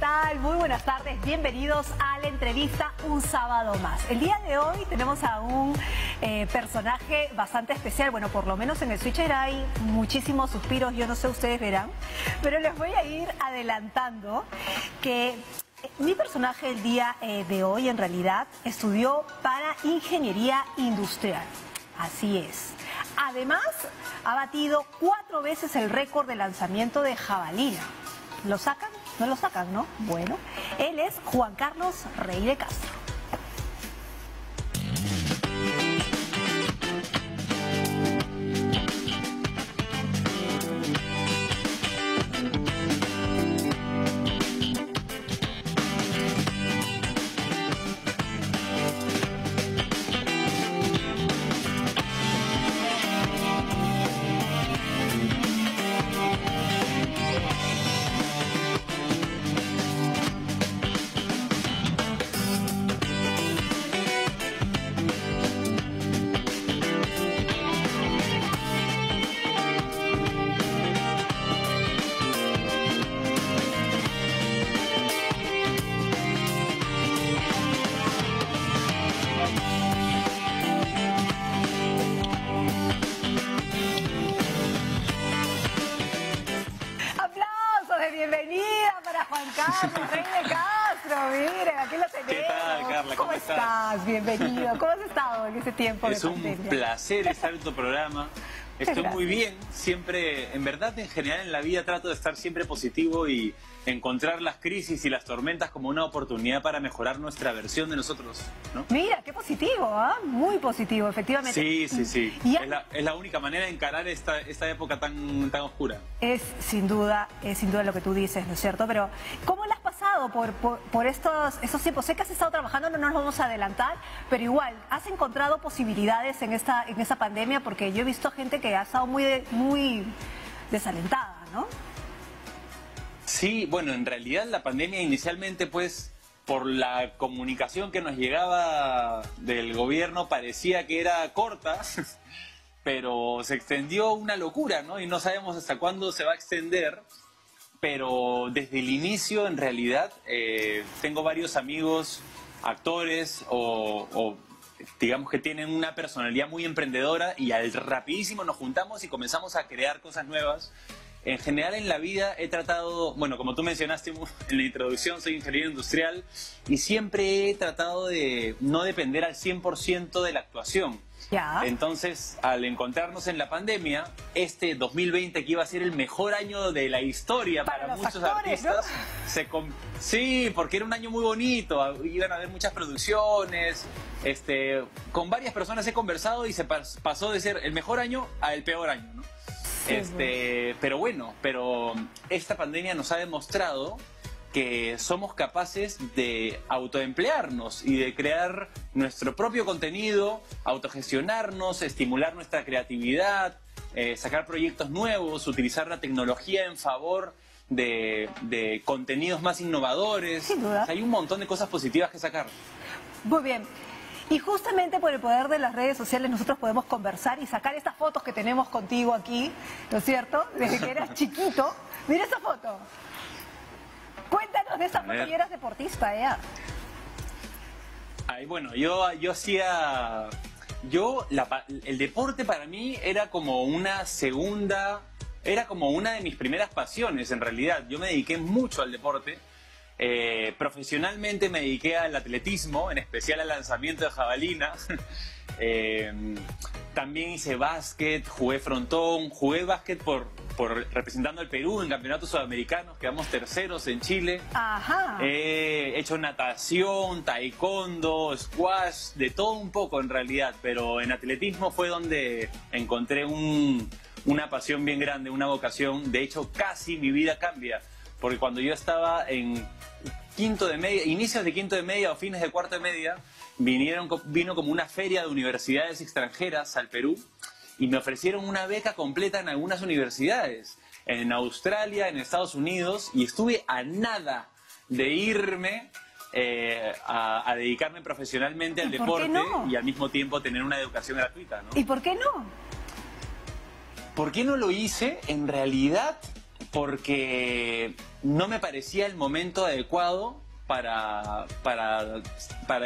tal? Muy buenas tardes, bienvenidos a la entrevista Un Sábado Más. El día de hoy tenemos a un personaje bastante especial, bueno, por lo menos en el Switcher hay muchísimos suspiros, yo no sé, ustedes verán, pero les voy a ir adelantando que mi personaje el día de hoy en realidad estudió para Ingeniería Industrial, así es. Además, ha batido 4 veces el récord de lanzamiento de jabalina. ¿Lo sacan? ¿No lo sacan, no? Bueno, él es Juan Carlos Rey de Castro. Bienvenida para Juan Carlos Rey de Castro, miren, aquí lo tenemos. ¿Qué tal, Carla? ¿Cómo estás? Bienvenido. ¿Cómo has estado en ese tiempo Es de un pandemia? placer estar en tu programa. Estoy muy bien, siempre, en verdad, en general en la vida trato de estar siempre positivo y encontrar las crisis y las tormentas como una oportunidad para mejorar nuestra versión de nosotros, ¿no? Mira, qué positivo, ¿ah? Muy positivo, efectivamente. Sí. Y Es la única manera de encarar esta época tan oscura. es sin duda lo que tú dices, ¿no es cierto? Pero, ¿cómo la has pasado por estos tiempos? Sé que has estado trabajando, no nos vamos a adelantar, pero igual, ¿has encontrado posibilidades en esta pandemia? Porque yo he visto gente que ha estado muy desalentada, ¿no? Sí, bueno, en realidad la pandemia inicialmente, pues, por la comunicación que nos llegaba del gobierno, parecía que era corta, pero se extendió una locura, ¿no? Y no sabemos hasta cuándo se va a extender, pero desde el inicio, en realidad, tengo varios amigos, actores o digamos que tienen una personalidad muy emprendedora y rapidísimo nos juntamos y comenzamos a crear cosas nuevas. En general en la vida he tratado, bueno, como tú mencionaste en la introducción, soy ingeniero industrial y siempre he tratado de no depender al 100% de la actuación. Ya. Entonces, al encontrarnos en la pandemia, este 2020 que iba a ser el mejor año de la historia para muchos actores, artistas, ¿no? Sí, porque era un año muy bonito, iban a haber muchas producciones, con varias personas he conversado y se pasó de ser el mejor año a el peor año, ¿no? Pero esta pandemia nos ha demostrado que somos capaces de autoemplearnos y de crear nuestro propio contenido, autogestionarnos, estimular nuestra creatividad, sacar proyectos nuevos, utilizar la tecnología en favor de contenidos más innovadores. Sin duda. O sea, hay un montón de cosas positivas que sacar. Muy bien. Y justamente por el poder de las redes sociales nosotros podemos conversar y sacar estas fotos que tenemos contigo aquí, ¿no es cierto? Desde que eras chiquito. Mira esa foto. Cuéntanos de esa foto, y eras deportista, ¿eh? Ay, bueno, yo hacía... el deporte para mí era como una de mis primeras pasiones en realidad. Yo me dediqué mucho al deporte. Profesionalmente me dediqué al atletismo, en especial al lanzamiento de jabalina. También hice básquet, jugué frontón, jugué básquet representando al Perú en campeonatos sudamericanos, quedamos terceros en Chile. Ajá. He hecho natación, taekwondo, squash, de todo un poco en realidad, pero en atletismo fue donde encontré una pasión bien grande, una vocación. De hecho, casi mi vida cambia, porque cuando yo estaba en quinto de media, inicios de quinto de media o fines de cuarto de media, vino como una feria de universidades extranjeras al Perú y me ofrecieron una beca completa en algunas universidades, en Australia, en Estados Unidos, y estuve a nada de irme a dedicarme profesionalmente al deporte y al mismo tiempo tener una educación gratuita, ¿no? ¿Y por qué no? ¿Por qué no lo hice? En realidad, porque no me parecía el momento adecuado para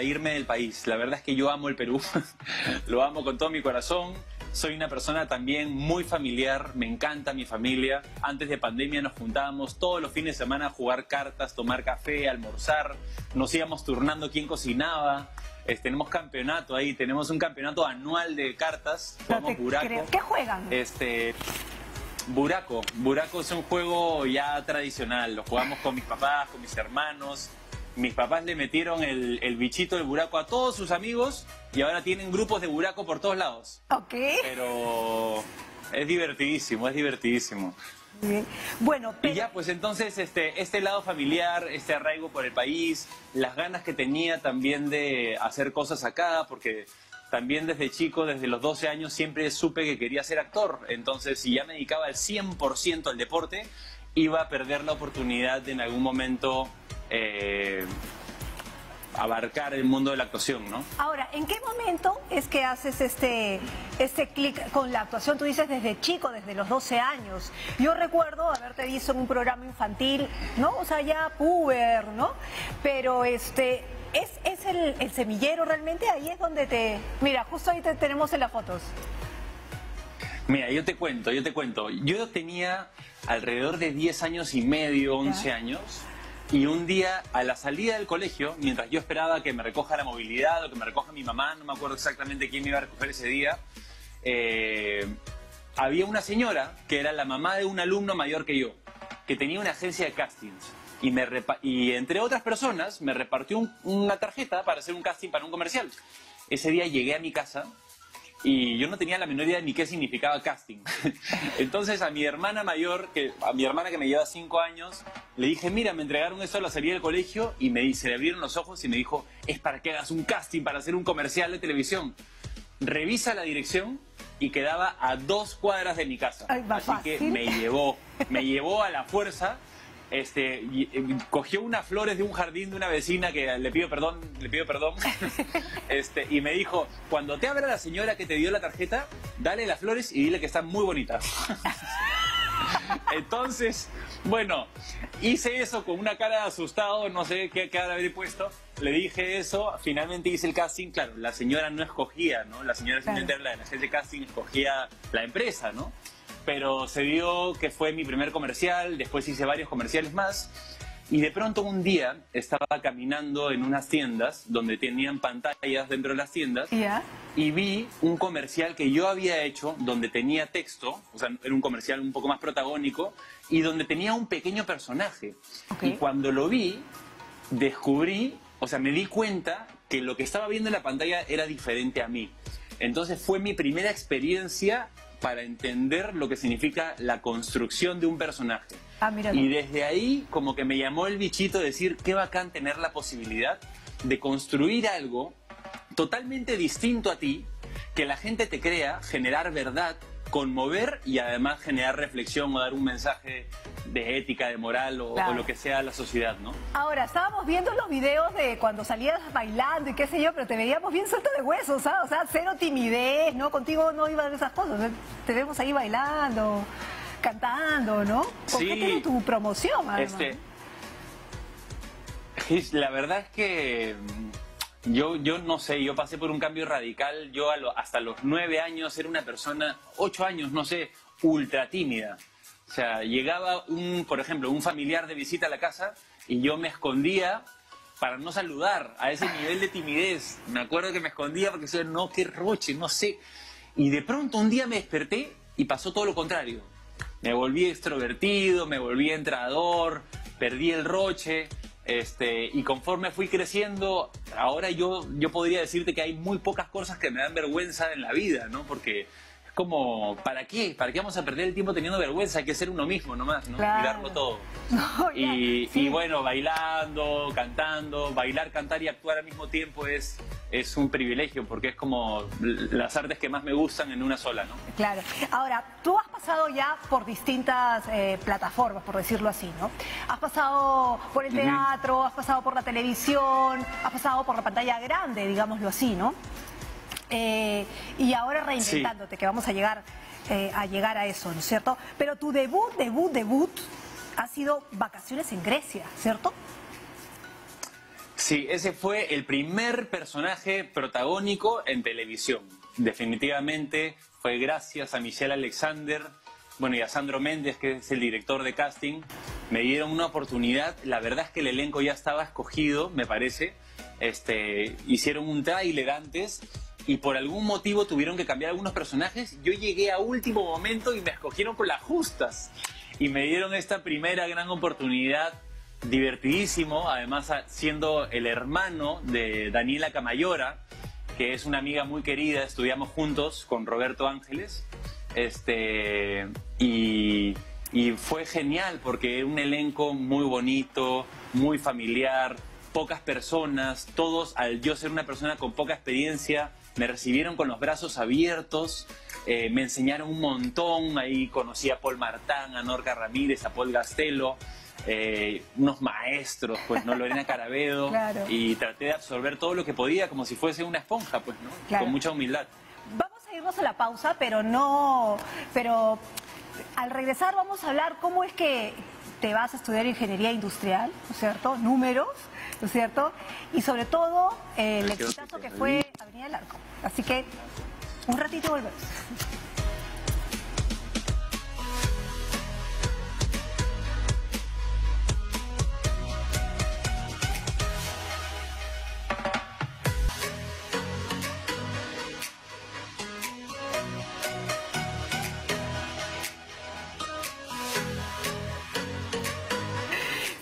irme del país. La verdad es que yo amo el Perú, lo amo con todo mi corazón. Soy una persona también muy familiar, me encanta mi familia. Antes de pandemia nos juntábamos todos los fines de semana a jugar cartas, tomar café, almorzar. Nos íbamos turnando quién cocinaba. Tenemos campeonato ahí, tenemos un campeonato anual de cartas. Jugamos buraco. ¿Qué juegan? Buraco. Buraco es un juego ya tradicional. Lo jugamos con mis papás, con mis hermanos. Mis papás le metieron el bichito del buraco a todos sus amigos y ahora tienen grupos de buraco por todos lados. Ok. Pero es divertidísimo, es divertidísimo. Bien. Bueno, y ya, pues entonces este lado familiar, este arraigo por el país, las ganas que tenía también de hacer cosas acá, porque también desde chico, desde los 12 años, siempre supe que quería ser actor. Entonces, si ya me dedicaba al 100% al deporte, iba a perder la oportunidad de en algún momento abarcar el mundo de la actuación, ¿no? Ahora, ¿en qué momento es que haces este clic con la actuación? Tú dices desde chico, desde los 12 años. Yo recuerdo haberte visto en un programa infantil, ¿no? O sea, ya puber, ¿no? Pero ¿es el semillero realmente? Ahí es donde te... Mira, justo ahí te tenemos en las fotos. Mira, yo te cuento. Yo tenía alrededor de 10 años y medio, 11 años. Y un día, a la salida del colegio, mientras yo esperaba que me recoja la movilidad o que me recoja mi mamá, no me acuerdo exactamente quién me iba a recoger ese día, había una señora que era la mamá de un alumno mayor que yo, que tenía una agencia de castings. Y entre otras personas me repartió una tarjeta para hacer un casting para un comercial. Ese día llegué a mi casa y yo no tenía la menor idea ni qué significaba casting. Entonces a mi hermana mayor, a mi hermana que me lleva 5 años, le dije, mira, me entregaron esto a la salida del colegio y se le abrieron los ojos y me dijo, es para que hagas un casting para hacer un comercial de televisión. Revisa la dirección y quedaba a 2 cuadras de mi casa. Ay, así fácil. que me llevó a la fuerza. Cogió unas flores de un jardín de una vecina que le pido perdón, y me dijo, cuando te abra la señora que te dio la tarjeta, dale las flores y dile que están muy bonitas. Entonces, bueno, hice eso con una cara de asustado, no sé qué cara haber puesto, le dije eso, finalmente hice el casting, claro, la señora no escogía, ¿no? La señora simplemente era la de la agencia de casting, escogía la empresa, ¿no? Pero se dio que fue mi primer comercial, después hice varios comerciales más y de pronto un día estaba caminando en unas tiendas donde tenían pantallas dentro de las tiendas y vi un comercial que yo había hecho donde tenía texto, o sea, era un comercial un poco más protagónico y donde tenía un pequeño personaje. Y cuando lo vi, descubrí, o sea, me di cuenta que lo que estaba viendo en la pantalla era diferente a mí. Entonces fue mi primera experiencia para entender lo que significa la construcción de un personaje. Y desde ahí como que me llamó el bichito de decir qué bacán tener la posibilidad de construir algo totalmente distinto a ti, que la gente te crea, generar verdad, conmover y además generar reflexión o dar un mensaje de ética, de moral o lo que sea a la sociedad, ¿no? Ahora, estábamos viendo los videos de cuando salías bailando y qué sé yo, pero te veíamos bien suelto de huesos, ¿sabes? O sea, cero timidez, ¿no? Contigo no iban esas cosas, te vemos ahí bailando, cantando, ¿no? ¿Con qué tiene tu promoción, además? La verdad es que yo no sé, yo pasé por un cambio radical. Yo hasta los 9 años era una persona, 8 años, no sé, ultra tímida. O sea, llegaba por ejemplo, un familiar de visita a la casa y yo me escondía para no saludar, a ese nivel de timidez. Me acuerdo que me escondía porque decía, no, qué roche, no sé. Y de pronto un día me desperté y pasó todo lo contrario. Me volví extrovertido, me volví entrador, perdí el roche. Y conforme fui creciendo, ahora yo podría decirte que hay muy pocas cosas que me dan vergüenza en la vida, ¿no? Porque es como, ¿para qué? ¿Para qué vamos a perder el tiempo teniendo vergüenza? Hay que ser uno mismo nomás, ¿no? Claro. Mirarlo todo. Y bueno, bailando, cantando, bailar, cantar y actuar al mismo tiempo es un privilegio porque es como las artes que más me gustan en una sola, ¿no? Claro. Ahora, tú has pasado ya por distintas plataformas, por decirlo así, ¿no? Has pasado por el teatro, has pasado por la televisión, has pasado por la pantalla grande, digámoslo así, ¿no? Y ahora reinventándote, que vamos a llegar a llegar a eso, ¿no es cierto? Pero tu debut ha sido Vacaciones en Grecia, ¿cierto? Sí, ese fue el primer personaje protagónico en televisión. Definitivamente fue gracias a Michelle Alexander, bueno, y a Sandro Méndez, que es el director de casting. Me dieron una oportunidad. La verdad es que el elenco ya estaba escogido, me parece. Hicieron un tráiler antes y por algún motivo tuvieron que cambiar algunos personajes. Yo llegué a último momento y me escogieron con las justas. Y me dieron esta primera gran oportunidad, divertidísimo, además siendo el hermano de Daniela Camayora, que es una amiga muy querida, estudiamos juntos con Roberto Ángeles, y fue genial porque era un elenco muy bonito, muy familiar, pocas personas, todos, al yo ser una persona con poca experiencia, me recibieron con los brazos abiertos. Me enseñaron un montón, ahí conocí a Paul Martán, a Norca Ramírez, a Paul Gastelo, unos maestros, pues, ¿no? Lorena Carabedo, Claro. Y traté de absorber todo lo que podía como si fuese una esponja, pues, ¿no? Claro. Con mucha humildad. Vamos a irnos a la pausa, pero al regresar vamos a hablar cómo es que te vas a estudiar ingeniería industrial, ¿no es cierto? Números, ¿no es cierto? Y sobre todo el exitazo que fue Avenida del Arco. Así que un ratito volvemos.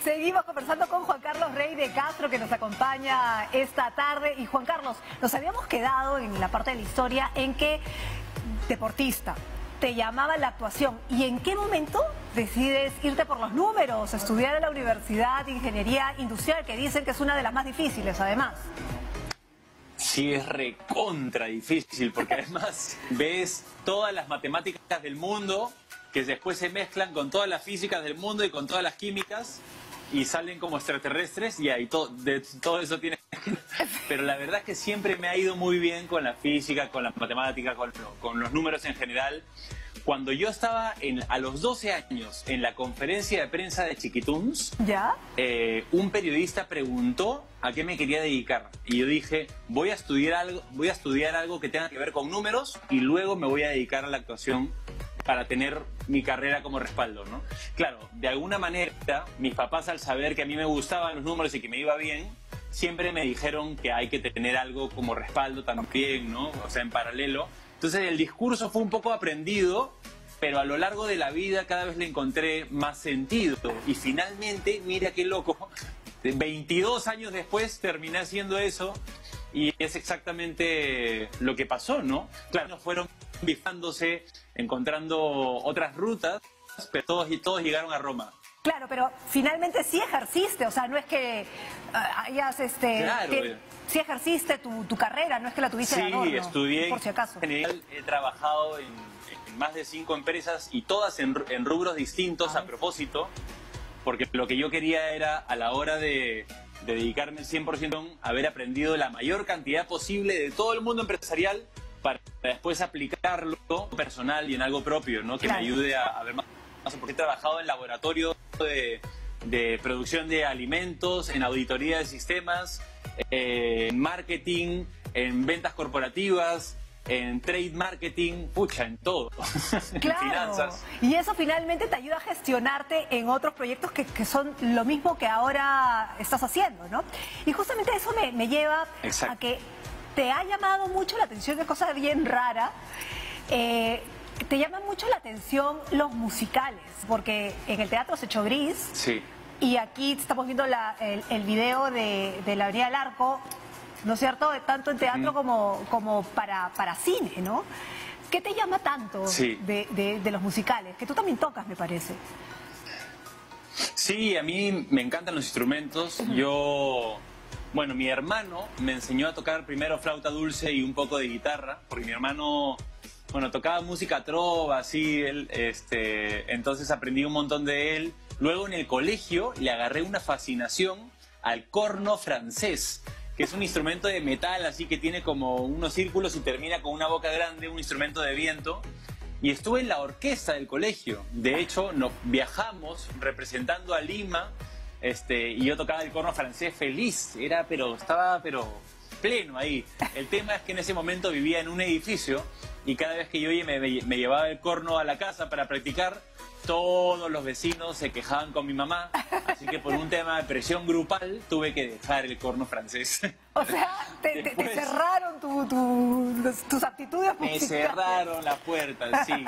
Seguimos conversando con Juan Carlos Rey de Castro, que nos acompaña esta tarde. Y Juan Carlos, nos habíamos quedado en la parte de la historia en que deportista, te llamaba la actuación. ¿Y en qué momento decides irte por los números, estudiar en la Universidad de Ingeniería Industrial, que dicen que es una de las más difíciles, además? Sí, es recontra difícil, porque además ves todas las matemáticas del mundo que después se mezclan con todas las físicas del mundo y con todas las químicas y salen como extraterrestres, y ahí de todo eso tiene. Pero la verdad es que siempre me ha ido muy bien con la física, con la matemática, con los números en general. Cuando yo estaba a los 12 años en la conferencia de prensa de Chiquituns, ¿Ya? Un periodista preguntó a qué me quería dedicar. Y yo dije, voy a estudiar algo que tenga que ver con números y luego me voy a dedicar a la actuación para tener mi carrera como respaldo, ¿no? Claro, de alguna manera, mis papás, al saber que a mí me gustaban los números y que me iba bien, siempre me dijeron que hay que tener algo como respaldo también, ¿no? O sea, en paralelo. Entonces el discurso fue un poco aprendido, pero a lo largo de la vida cada vez le encontré más sentido. Y finalmente, mira qué loco, 22 años después terminé haciendo eso y es exactamente lo que pasó, ¿no? Claro, fueron bifándose, encontrando otras rutas, pero todos llegaron a Roma. Claro, pero finalmente sí ejerciste, o sea, no es que hayas, Claro. sí ejerciste tu carrera, no es que la tuviste de adorno, Sí, estudié por si acaso. en general, he trabajado en más de 5 empresas y todas en rubros distintos a propósito, porque lo que yo quería era, a la hora de dedicarme el 100%, haber aprendido la mayor cantidad posible de todo el mundo empresarial para después aplicarlo personal y en algo propio, ¿no? Que Claro. me ayude a ver más, porque he trabajado en laboratorio de producción de alimentos, en auditoría de sistemas, en marketing, en ventas corporativas, en trade marketing, pucha, en todo. En Claro, finanzas. y eso finalmente te ayuda a gestionarte en otros proyectos que son lo mismo que ahora estás haciendo, ¿no? Y justamente eso me lleva Exacto. a que te ha llamado mucho la atención, qué cosa bien rara, te llaman mucho la atención los musicales, porque en el teatro se echó gris, Sí. y aquí estamos viendo el video de la Avenida del Arco, ¿no es cierto? Tanto en teatro como para cine, ¿no? ¿Qué te llama tanto Sí. de los musicales? Que tú también tocas, me parece. Sí, a mí me encantan los instrumentos. Bueno, mi hermano me enseñó a tocar primero flauta dulce y un poco de guitarra, porque mi hermano, bueno, tocaba música trova, así, entonces aprendí un montón de él. Luego en el colegio le agarré una fascinación al corno francés, que es un instrumento de metal, así que tiene como unos círculos y termina con una boca grande, un instrumento de viento. y estuve en la orquesta del colegio. De hecho, nos viajamos representando a Lima, y yo tocaba el corno francés feliz, estaba pleno ahí. El tema es que en ese momento vivía en un edificio y cada vez que yo me llevaba el corno a la casa para practicar, todos los vecinos se quejaban con mi mamá, así que por un tema de presión grupal tuve que dejar el corno francés. O sea, te cerraron tus aptitudes musicales. Me cerraron las puertas, sí.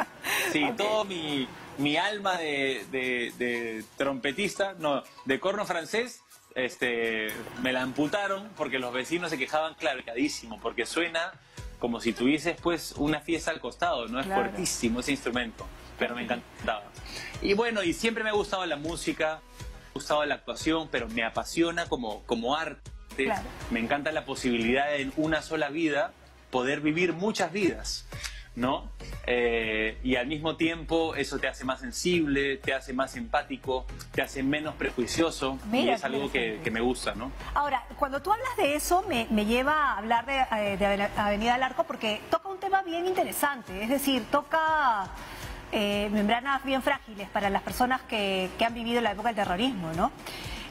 Sí, okay. Todo mi alma de trompetista, no, de corno francés, me la amputaron porque los vecinos se quejaban, clarísimo, porque suena como si tuvieses pues una fiesta al costado, ¿no? Es fuertísimo ese instrumento, pero me encantaba. Y bueno, y siempre me ha gustado la música, me ha gustado la actuación, pero me apasiona como arte. Claro. Me encanta la posibilidad de en una sola vida poder vivir muchas vidas, ¿no? Y al mismo tiempo eso te hace más sensible, te hace más empático, te hace menos prejuicioso. Mira, y es algo que me gusta, ¿no? Ahora, cuando tú hablas de eso, me lleva a hablar de Avenida al Arco porque toca un tema bien interesante, es decir, toca membranas bien frágiles para las personas que han vivido la época del terrorismo, ¿no?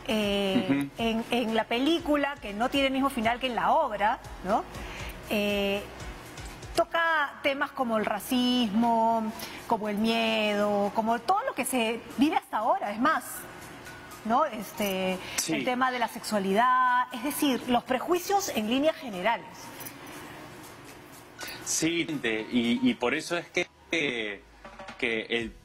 En la película, que no tiene el mismo final que en la obra, ¿no? Toca temas como el racismo, como el miedo, como todo lo que se vive hasta ahora, es más, ¿no? Sí. El tema de la sexualidad, es decir, los prejuicios en líneas generales. Sí, y por eso es que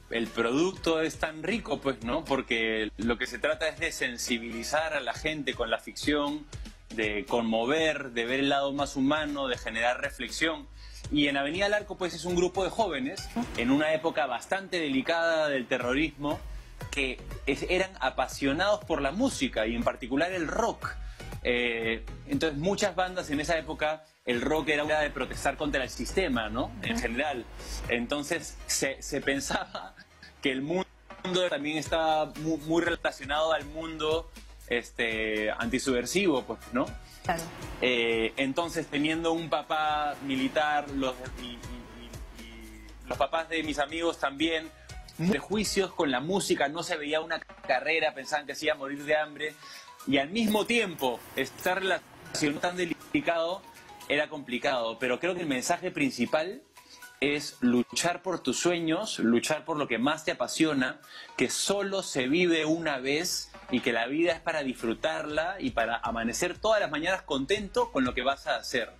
el producto es tan rico, pues, ¿no? Porque lo que se trata es de sensibilizar a la gente con la ficción, de conmover, de ver el lado más humano, de generar reflexión. Y en Avenida al Arco, pues, es un grupo de jóvenes, en una época bastante delicada del terrorismo, que eran apasionados por la música y en particular el rock. Entonces, muchas bandas en esa época, el rock era una de protestar contra el sistema, ¿no? En general. Entonces, se pensaba que el mundo también estaba muy relacionado al mundo antisubversivo, pues, ¿no? Claro. Entonces, teniendo un papá militar, los papás de mis amigos también, prejuicios con la música, no se veía una carrera, pensaban que se iba a morir de hambre, y al mismo tiempo, estar relacionado tan delicado era complicado, pero creo que el mensaje principal es luchar por tus sueños, luchar por lo que más te apasiona, que solo se vive una vez y que la vida es para disfrutarla y para amanecer todas las mañanas contento con lo que vas a hacer.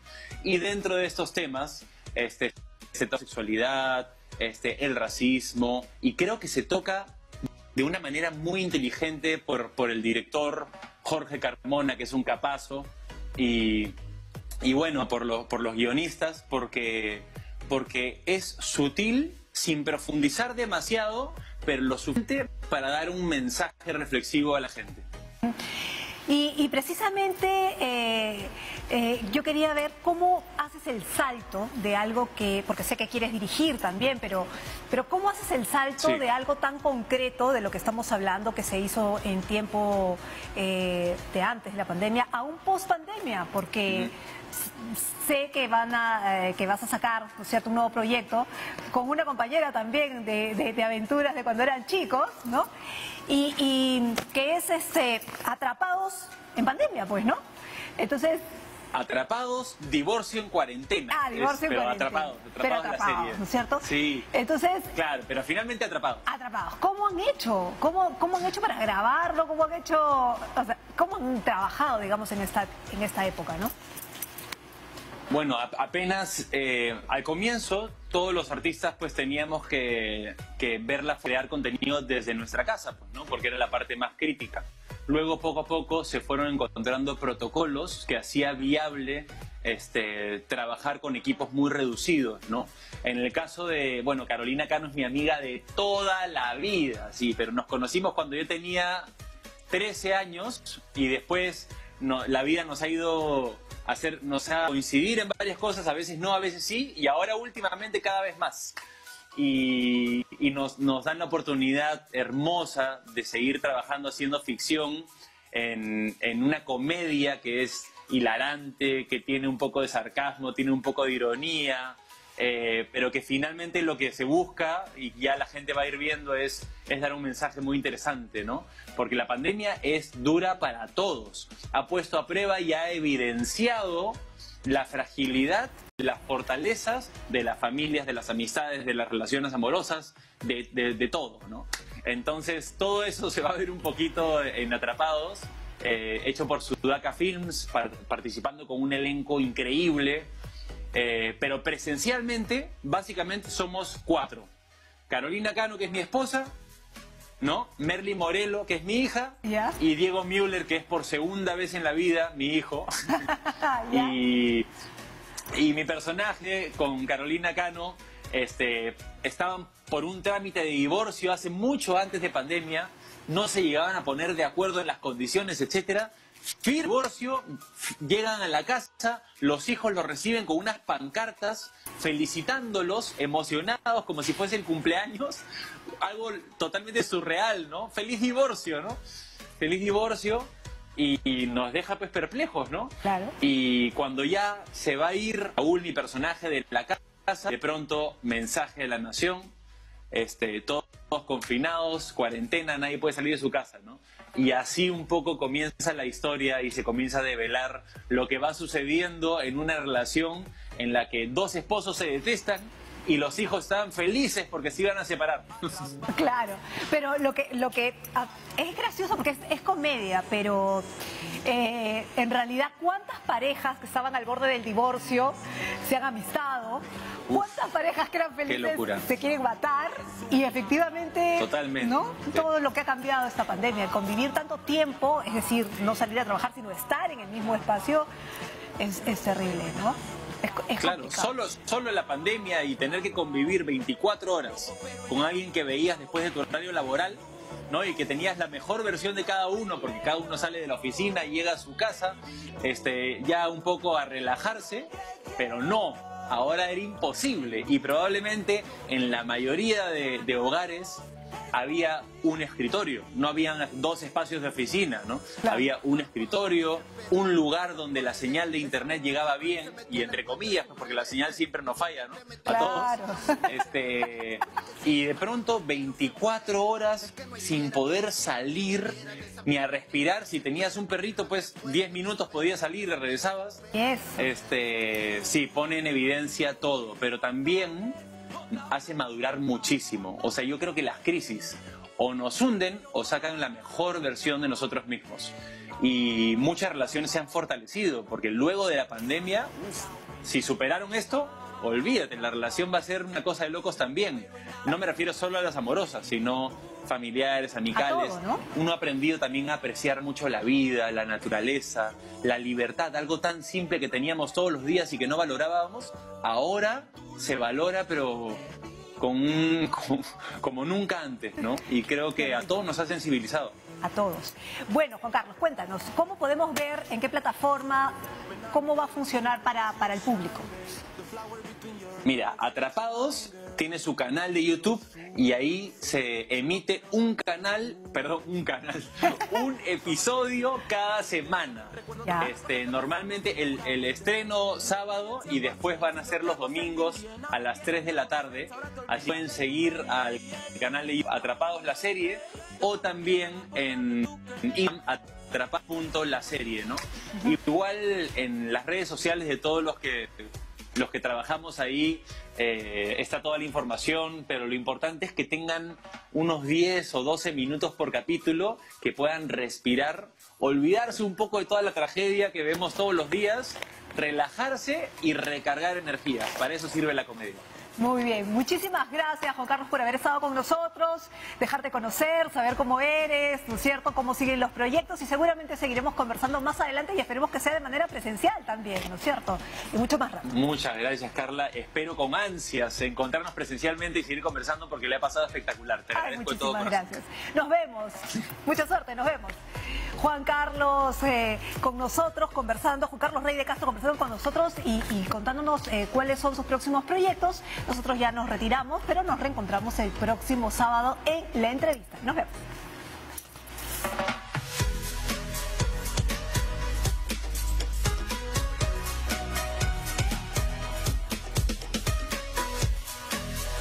Y dentro de estos temas, la sexualidad, el racismo, y creo que se toca de una manera muy inteligente por el director Jorge Carmona, que es un capazo, y bueno, por los guionistas, porque es sutil, sin profundizar demasiado, pero lo suficiente para dar un mensaje reflexivo a la gente. Y precisamente yo quería ver cómo haces el salto de algo que, porque sé que quieres dirigir también, pero cómo haces el salto de algo tan concreto de lo que estamos hablando, que se hizo en tiempo de antes de la pandemia, a un post-pandemia, porque sé que vas a sacar, ¿no es cierto?, un nuevo proyecto con una compañera también de aventuras de cuando eran chicos, ¿no? Y que es Atrapados en Pandemia, pues, ¿no? Entonces... Atrapados, divorcio en cuarentena. Ah, divorcio en cuarentena. Atrapados en la serie. ¿No es cierto? Sí. Entonces... Claro, pero finalmente atrapados. Atrapados. ¿Cómo han hecho? ¿Cómo han hecho para grabarlo? ¿Cómo han hecho...? O sea, ¿cómo han trabajado, digamos, en esta época, no? Bueno, apenas al comienzo todos los artistas pues teníamos que crear contenido desde nuestra casa, pues, ¿no? Porque era la parte más crítica. Luego poco a poco se fueron encontrando protocolos que hacía viable trabajar con equipos muy reducidos, ¿no? En el caso de, bueno, Carolina Cano es mi amiga de toda la vida, sí, pero nos conocimos cuando yo tenía 13 años y después la vida nos ha ido nos ha coincidir en varias cosas, a veces no, a veces sí, y ahora últimamente cada vez más. Y nos dan la oportunidad hermosa de seguir trabajando haciendo ficción en una comedia que es hilarante, que tiene un poco de sarcasmo, tiene un poco de ironía, pero que finalmente lo que se busca, y ya la gente va a ir viendo, es dar un mensaje muy interesante, ¿no? Porque la pandemia es dura para todos. Ha puesto a prueba y ha evidenciado la fragilidad, las fortalezas de las familias, de las amistades, de las relaciones amorosas, de todo, ¿no? Entonces, todo eso se va a ver un poquito en Atrapados, hecho por Sudaca Films, participando con un elenco increíble. Pero presencialmente, básicamente somos 4. Carolina Cano, que es mi esposa, ¿no? Merly Morelo, que es mi hija, ¿Ya? y Diego Müller, que es por segunda vez en la vida mi hijo. ¿Ya? y mi personaje con Carolina Cano estaban por un trámite de divorcio hace mucho antes de pandemia, no se llegaban a poner de acuerdo en las condiciones, etcétera. Divorcio, llegan a la casa, los hijos los reciben con unas pancartas felicitándolos, emocionados, como si fuese el cumpleaños, algo totalmente surreal, ¿no? Feliz divorcio, ¿no? Feliz divorcio, y nos deja pues perplejos, ¿no? Claro. Y cuando ya se va a ir Raúl, mi personaje, de la casa, de pronto, mensaje de la nación, todos confinados, cuarentena, nadie puede salir de su casa, ¿no? Y así un poco comienza la historia y se comienza a develar lo que va sucediendo en una relación en la que 2 esposos se detestan y los hijos estaban felices porque se iban a separar. Claro, pero lo que es gracioso porque es comedia, pero en realidad, ¿cuántas parejas que estaban al borde del divorcio se han amistado? ¿Cuántas parejas que eran felices se quieren matar? Y efectivamente, totalmente, ¿no? Todo lo que ha cambiado esta pandemia, el convivir tanto tiempo, es decir, no salir a trabajar, sino estar en el mismo espacio, es terrible, ¿no? Es claro, solo la pandemia y tener que convivir 24 horas con alguien que veías después de tu horario laboral, ¿no? Y que tenías la mejor versión de cada uno, porque cada uno sale de la oficina y llega a su casa, ya un poco a relajarse, pero no, ahora era imposible. Y probablemente en la mayoría de hogares había un escritorio, no habían 2 espacios de oficina, ¿no? Claro. Había un escritorio, un lugar donde la señal de internet llegaba bien, y entre comillas, porque la señal siempre nos falla, ¿no? A claro. todos. Y de pronto 24 horas sin poder salir ni a respirar. Si tenías un perrito, pues 10 minutos podías salir y regresabas. Yes. Sí, pone en evidencia todo, pero también hace madurar muchísimo. O sea, yo creo que las crisis o nos hunden o sacan la mejor versión de nosotros mismos. Y muchas relaciones se han fortalecido, porque luego de la pandemia, si superaron esto, olvídate, la relación va a ser una cosa de locos también. No me refiero solo a las amorosas, sino familiares, amicales. A todo, ¿no? Uno ha aprendido también a apreciar mucho la vida, la naturaleza, la libertad, algo tan simple que teníamos todos los días y que no valorábamos. Ahora se valora, pero como nunca antes, ¿no? Y creo que a todos nos ha sensibilizado. A todos. Bueno, Juan Carlos, cuéntanos, ¿cómo podemos ver, en qué plataforma, cómo va a funcionar para el público? Mira, Atrapados tiene su canal de YouTube y ahí se emite un episodio cada semana. Ya. Normalmente el estreno sábado y después van a ser los domingos a las 3 de la tarde. Así pueden seguir al canal de YouTube Atrapados la serie, o también en atrapados.laserie, ¿no? Igual en las redes sociales de todos los que trabajamos ahí está toda la información, pero lo importante es que tengan unos 10 o 12 minutos por capítulo, que puedan respirar, olvidarse un poco de toda la tragedia que vemos todos los días, relajarse y recargar energía. Para eso sirve la comedia. Muy bien, muchísimas gracias, Juan Carlos, por haber estado con nosotros, dejarte conocer, saber cómo eres, ¿no es cierto?, cómo siguen los proyectos, y seguramente seguiremos conversando más adelante, y esperemos que sea de manera presencial también, ¿no es cierto?, y mucho más rápido. Muchas gracias, Carla. Espero con ansias encontrarnos presencialmente y seguir conversando, porque le ha pasado espectacular. Te agradezco de todo corazón. Muchísimas gracias. Nos vemos. Mucha suerte, nos vemos. Juan Carlos con nosotros conversando, Juan Carlos Rey de Castro conversando con nosotros y contándonos cuáles son sus próximos proyectos. Nosotros ya nos retiramos, pero nos reencontramos el próximo sábado en La Entrevista. Nos vemos.